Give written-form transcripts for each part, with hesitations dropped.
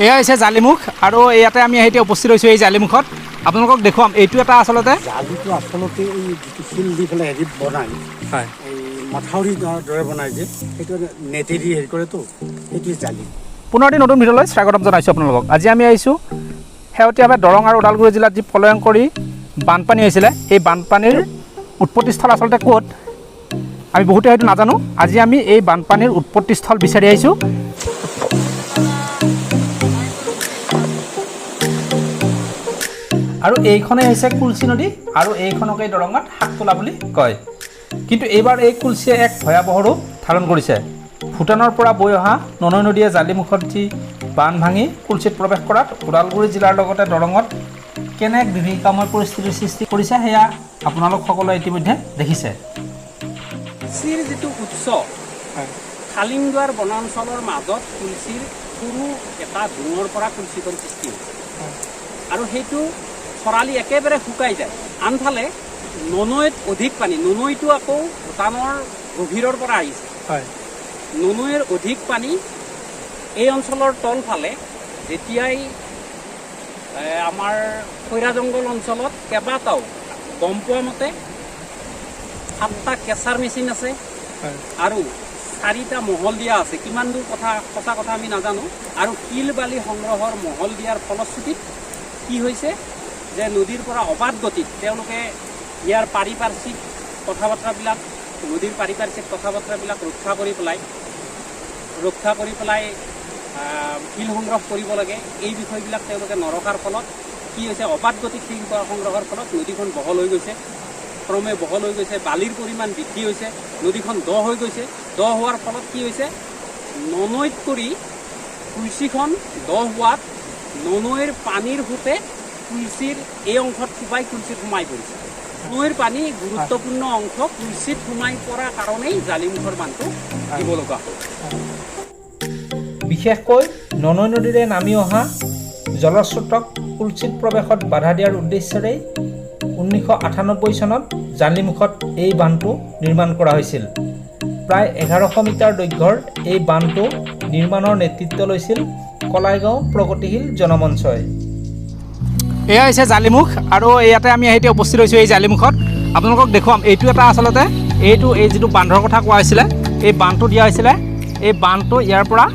এয়া হৈছে জালিমুখ আৰু ইয়াতে আমি এতিয়া উপস্থিত হৈছোঁ এই জালিমুখত। আপোনালোকক দেখুৱাম, এইটো এটা আচলতে জালিটো আচলতে এই যিটো শিল দি পেলাই হেৰি বনায়, হয়, এই মথাউৰি দৰে বনায় যে, সেইটো নেটেদি হেৰি কৰেতো, সেইটোৱে জালি। পুনৰ এটি নতুন ভিডিঅ'লৈ স্বাগতম জনাইছোঁ আপোনালোকক। আজি আমি আহিছোঁ শেহতীয়াভাৱে দৰং আৰু ওদালগুৰি জিলাত যি প্ৰলয়ংকৰী বানপানী হৈছিলে, এই বানপানীৰ উৎপত্তিস্থল আচলতে ক'ত আমি বহুতে হয়তো নাজানো। আজি আমি এই বানপানীৰ উৎপত্তিস্থল বিচাৰি আহিছোঁ। আৰু এইখনেই হৈছে কুলচি নদী আৰু এইখনকেই দৰঙত শাকতোলা বুলি কয়। কিন্তু এইবাৰ এই কুলচিয়ে এক ভয়াৱহ ৰূপ ধাৰণ কৰিছে। ভূটানৰ পৰা বৈ অহা ননৈ নদীয়ে জালিমুখত যি বান ভাঙি কুলচিত প্ৰৱেশ কৰাত ওদালগুৰি জিলাৰ লগতে দৰঙত কেনে বিভীষিকাময় পৰিস্থিতিৰ সৃষ্টি কৰিছে সেয়া আপোনালোক সকলোৱে ইতিমধ্যে দেখিছে। কুলচিৰ যিটো উৎস, খালিমদুৱাৰ বনাঞ্চলৰ মাজত কুলচিৰ সৰু এটা ঢোঙৰ পৰা কুলচিখন সৃষ্টি হৈছে আৰু সেইটো খৰালি একেবাৰে শুকাই যায়। আনফালে ননৈত অধিক পানী, ননৈটো আকৌ ভূটানৰ গভীৰৰ পৰা আহিছে। ননৈৰ অধিক পানী এই অঞ্চলৰ তলফালে যেতিয়াই আমাৰ খৈৰা জংঘল অঞ্চলত কেইবাটাও গম পোৱা মতে 7টা কেঁচাৰ মেচিন আছে আৰু 4টা মহল দিয়া আছে। কিমান দূৰ সঁচা কথা আমি নাজানো। আৰু শিল বালি সংগ্ৰহৰ মহল দিয়াৰ ফলশ্ৰুতিত কি হৈছে যে নদীৰ পৰা অবাধ গতিত তেওঁলোকে ইয়াৰ পাৰিপাৰ্শ্বিক কথা বাৰ্তাবিলাক, নদীৰ পাৰিপাৰ্শ্বিক কথা বাৰ্তাবিলাক ৰক্ষা কৰি পেলাই শিল সংগ্ৰহ কৰিব লাগে, এই বিষয়বিলাক তেওঁলোকে নৰখাৰ ফলত কি হৈছে, অবাধ গতিত শিল সংগ্ৰহৰ ফলত নদীখন বহল হৈ গৈছে, ক্ৰমে বহল হৈ গৈছে, বালিৰ পৰিমাণ বৃদ্ধি হৈছে, নদীখন দ হৈ গৈছে। দ হোৱাৰ ফলত কি হৈছে, ননৈত কৰি কুলচিখন দ হোৱাত ননৈৰ পানীৰ সৈতে কুলচিৰ এই অংশত কুলচিত সোমাই পৰিছে। নৈৰ পানী গুৰুত্বপূৰ্ণ অংশ কুলচিত সোমাই পৰা কাৰণেই জালিমুখৰ বান্ধটো দিব লগা হ'ল। বিশেষকৈ ননৈ নদীৰে নামি অহা জলস্ৰোতক কুলচিত প্ৰৱেশত বাধা দিয়াৰ উদ্দেশ্যেৰেই 1998 চনত জালিমুখত এই বান্ধটো নিৰ্মাণ কৰা হৈছিল। প্ৰায় 1100 মিটাৰ দৈৰ্ঘ্যৰ এই বান্ধটো নিৰ্মাণৰ নেতৃত্ব লৈছিল কলাইগাঁও প্ৰগতিশীল জনমঞ্চই। এয়া হৈছে জালিমুখ আৰু ইয়াতে আমি এতিয়া উপস্থিত হৈছোঁ এই জালিমুখত। আপোনালোকক দেখুৱাম, এইটো এটা আচলতে এই যিটো বান্ধৰ কথা কোৱা হৈছিলে, এই বান্ধটো দিয়া হৈছিলে। এই বান্ধটো ইয়াৰ পৰা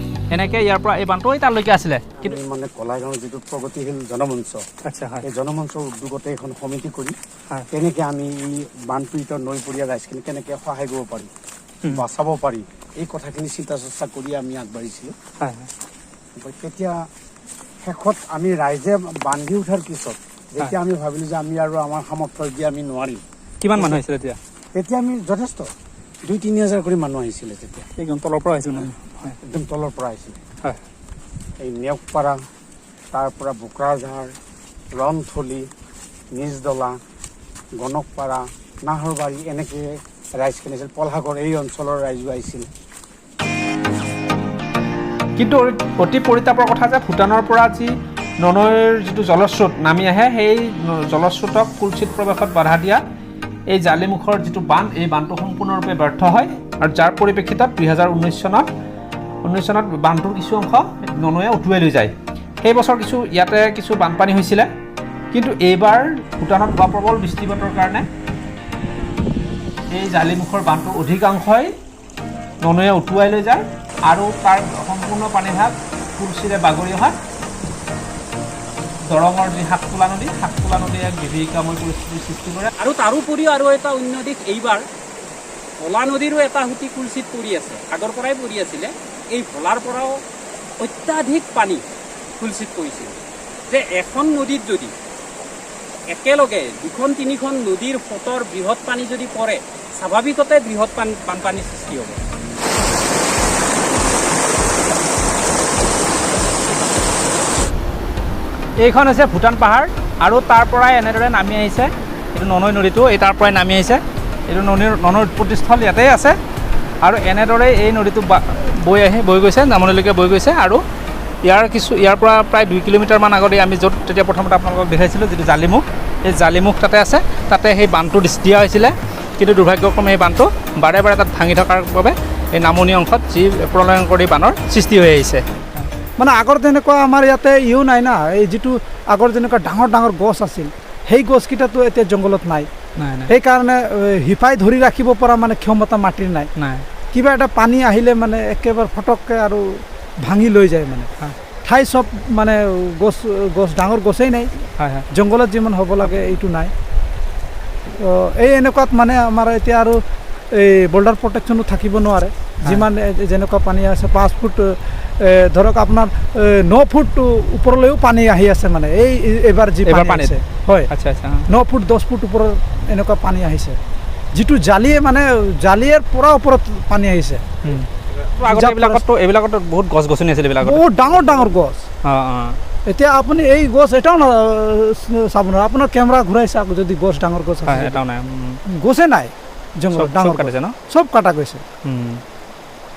এই বান্ধটো তালৈকে আছিলে। কিন্তু মানে কলাইগাঁৱৰ যিটো প্ৰগতিশীল জনমঞ্চ, এই জনমঞ্চৰ উদ্যোগতে এখন সমিতি কৰি কেনেকৈ আমি এই বানপীড়িত নৈপৰীয়া ৰাইজখিনি কেনেকৈ সহায় কৰিব পাৰি, বচাব পাৰি, এই কথাখিনি চিন্তা চৰ্চা কৰি আমি আগবাঢ়িছিলোঁ। তেতিয়া শেষত আমি ৰাইজে বান্ধি উঠাৰ পিছত যেতিয়া আমি ভাবিলোঁ যে আমি আৰু আমাৰ সামৰ্থ্য দি আমি নোৱাৰিম। কিমান মানুহ আহিছিলে তেতিয়া আমি যথেষ্ট 2-3 হাজাৰ কৰি মানুহ আহিছিলে। তেতিয়া একদম তলৰ পৰা আহিছিল, একদম তলৰ পৰা আহিছিলে। এই নেওকপাৰা, তাৰ পৰা বোকৰাঝাৰ, ৰনথলী, নিজদলা, গণকপাৰা, নাহৰবাৰী, এনেকৈ ৰাইজখিনি আছিল। পলসাগৰ এই অঞ্চলৰ ৰাইজো আহিছিল। কিন্তু অতি পৰিতাপৰ কথা যে ভূটানৰ পৰা যি ননৈৰ যিটো জলস্ৰোত নামি আহে, সেই জলস্ৰোতক কুলচিত প্ৰৱেশত বাধা দিয়া এই জালিমুখৰ যিটো বান্ধ, এই বান্ধটো সম্পূৰ্ণৰূপে ব্যৰ্থ হয় আৰু যাৰ পৰিপ্ৰেক্ষিতত 2019 চনত বান্ধটোৰ কিছু অংশ ননৈয়ে উটুৱাই লৈ যায়। সেই বছৰ ইয়াতে কিছু বানপানী হৈছিলে, কিন্তু এইবাৰ ভূটানত হোৱা প্ৰবল বৃষ্টিপাতৰ কাৰণে এই জালিমুখৰ বান্ধটোৰ অধিকাংশই ননৈয়ে উটুৱাই লৈ যায় আৰু তাৰ সম্পূৰ্ণ পানীভাগ কুলচিৰে বাগৰি অহা দৰঙৰ যি শাকতোলা নদীয়ে এক বিভীষিকাময় পৰিস্থিতিৰ সৃষ্টি কৰে। আৰু তাৰোপৰিও আৰু এটা অন্য দিশ, এইবাৰ ভোলা নদীৰো এটা সুঁতি কুলচিত পৰি আছে, আগৰ পৰাই পৰি আছিলে। এই ভোলাৰ পৰাও অত্যাধিক পানী কুলচিত পৰিছিল। যে এখন নদীত যদি একেলগে 2-3খন নদীৰ সোঁতৰ বৃহৎ পানী যদি পৰে, স্বাভাৱিকতে বৃহৎ বানপানীৰ সৃষ্টি হ'ব। এইখন হৈছে ভূটান পাহাৰ আৰু তাৰ পৰাই এনেদৰে নামি আহিছে এইটো ননৈ নদীটো। এই তাৰ পৰাই নামি আহিছে, এইটো ননৈৰ উৎপত্তিস্থল ইয়াতেই আছে আৰু এনেদৰেই এই নদীটো বৈ গৈছে, নামনিলৈকে বৈ গৈছে। আৰু ইয়াৰ পৰা প্ৰায় 2 কিলোমিটাৰমান আগতে আমি য'ত তেতিয়া প্ৰথমতে আপোনালোকক দেখাইছিলোঁ যিটো জালিমুখ, এই জালিমুখ তাতে আছে। তাতে সেই বান্ধটো দিয়া হৈছিলে, কিন্তু দুৰ্ভাগ্যক্ৰমে এই বান্ধটো বাৰে বাৰে তাত ভাঙি থকাৰ বাবে এই নামনি অংশত যি প্ৰলয়ংকৰী বানৰ সৃষ্টি হৈ আহিছে। মানে আগৰ যেনেকুৱা আমাৰ ইয়াতে ইও নাই না, এই যিটো আগৰ যেনেকুৱা ডাঙৰ ডাঙৰ গছ আছিল সেই গছকেইটাতো এতিয়া জংঘলত নাই। নাই নাই সেইকাৰণে হিফাই ধৰি ৰাখিব পৰা মানে ক্ষমতা মাটিৰ নাই। নাই কিবা এটা পানী আহিলে মানে একেবাৰে ফটককৈ আৰু ভাঙি লৈ যায় মানে। ঠাই চব মানে গছ গছ ডাঙৰ গছেই নাই, হয় হয় জংঘলত যিমান হ'ব লাগে এইটো নাই। এই এনেকুৱাত মানে আমাৰ এতিয়া আৰু এই বল্ডাৰ প্ৰটেকশ্যনো থাকিব নোৱাৰে। যিমান যেনেকুৱা পানী আছে 5 ফুট ধৰক আপোনাৰ 9 ফুট ওপৰলৈও পানী আহি আছে মানে এইবাৰ যি পানী আছে। হয় আচ্ছা আচ্ছা 9 ফুট 10 ফুট ওপৰত এনেকুৱা পানী আহিছে, যিটো জালিয়ে মানে জালিয়েৰ পৰা ওপৰত পানী আহিছে। এইবিলাকতো বহুত গছ গছনি আছিল, এইবিলাক বহুত ডাঙৰ ডাঙৰ গছ। এতিয়া আপুনি এই গছ এটাও চাব নোৱাৰে, আপোনাৰ কেমেৰা ঘূৰাই চাওক যদি গছ ডাঙৰ গছ আছে, এটাও নাই, গছে নাই জংঘল ডাঙৰ কাটিছে ন, চব কাটা গৈছে।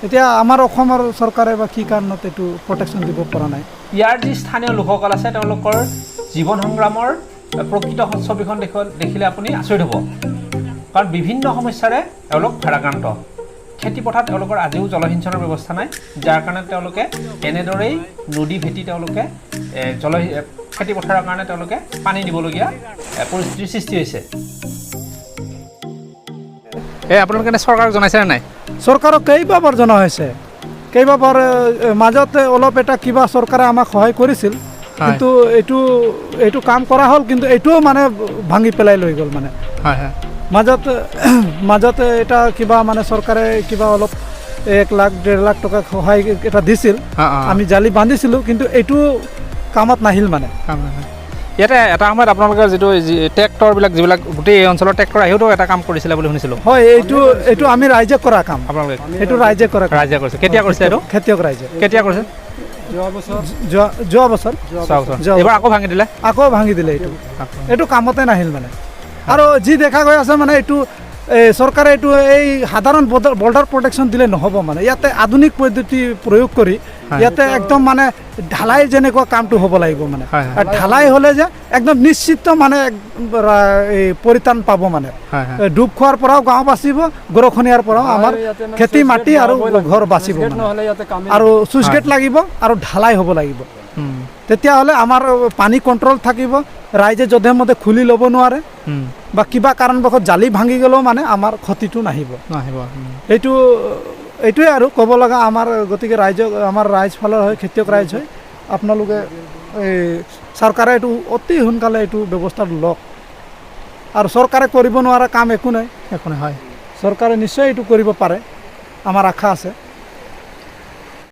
এতিয়া আমাৰ অসমৰ চৰকাৰে বা কি কাৰণত এইটো প্ৰটেকশ্যন দিব পৰা নাই। ইয়াৰ যি স্থানীয় লোকসকল আছে তেওঁলোকৰ জীৱন সংগ্ৰামৰ প্ৰকৃত ছবিখন দেখিলে আপুনি আচৰিত হ'ব, কাৰণ বিভিন্ন সমস্যাৰে তেওঁলোক ভাৰাক্ৰান্ত। খেতিপথাৰত তেওঁলোকৰ আজিও জলসিঞ্চনৰ ব্যৱস্থা নাই, যাৰ কাৰণে তেওঁলোকে এনেদৰেই নদী ভেটি তেওঁলোকে খেতিপথাৰৰ কাৰণে তেওঁলোকে পানী দিবলগীয়া পৰিস্থিতিৰ সৃষ্টি হৈছে। আপোনালোকে চৰকাৰক জনাইছেনে নাই? চৰকাৰক কেইবাবাৰ জনা হৈছে, কেইবাবাৰ মাজতে অলপ এটা কিবা চৰকাৰে আমাক সহায় কৰিছিল, কিন্তু এইটো কাম কৰা হ'ল, কিন্তু এইটোও মানে ভাঙি পেলাই লৈ গ'ল মানে। হয় হয় মাজতে এটা কিবা মানে চৰকাৰে কিবা অলপ 1 লাখ 1.5 লাখ টকা সহায় এটা দিছিল, আমি জালি বান্ধিছিলোঁ, কিন্তু এইটো কামত নাহিল মানে। ইয়াতে এটা সময়ত আপোনালোকৰ যিটো ট্ৰেক্টৰবিলাক যিবিলাক গোটেই এই অঞ্চলৰ ট্ৰেক্টৰ আহিওতো এটা কাম কৰিছিলে বুলি শুনিছিলোঁ। হয়, এইটো আমি ৰাইজে কৰা কাম, আপোনালোকে এইটো ৰাইজে কৰা কাম। ৰাইজে কৰিছে, কেতিয়া কৰিছে এইটো? খেতিয়ক ৰাইজে। কেতিয়া কৰিছে? যোৱা বছৰ এইবাৰ আকৌ ভাঙি দিলে, ভাঙি দিলে। এইটো কামতে নাহিল মানে। আৰু যি দেখা গৈ আছে মানে এইটো চৰকাৰে এইটো এই সাধাৰণ বৰ্ডাৰ প্ৰটেকশ্যন দিলে নহ'ব মানে। ইয়াতে আধুনিক পদ্ধতি প্ৰয়োগ কৰি ইয়াতে একদম মানে ঢালাই যেনেকুৱা কামটো হ'ব লাগিব মানে। আৰু ঢালাই হ'লে যে একদম নিশ্চিত মানে এই পৰিত্ৰাণ পাব মানে। ডুব খোৱাৰ পৰাও গাঁও বাচিব, গৰখনীয়াৰ পৰাও আমাৰ খেতি মাটি আৰু ঘৰ বাচিব মানে। আৰু চুইচ গেট লাগিব আৰু ঢালাই হ'ব লাগিব, তেতিয়াহ'লে আমাৰ পানী কণ্ট্ৰল থাকিব, ৰাইজে যধে মধে খুলি ল'ব নোৱাৰে, বা কিবা কাৰণবশত জালি ভাঙি গ'লেও মানে আমাৰ ক্ষতিটো নাহিব। এইটোৱে আৰু ক'ব লগা আমাৰ। গতিকে আমাৰ ৰাইজ ফালৰ হয়, খেতিয়ক ৰাইজ হয়, আপোনালোকে এই চৰকাৰে এইটো অতি সোনকালে এইটো ব্যৱস্থা লওক। আৰু চৰকাৰে কৰিব নোৱাৰা কাম একো নাই, হয়, চৰকাৰে নিশ্চয় এইটো কৰিব পাৰে, আমাৰ আশা আছে।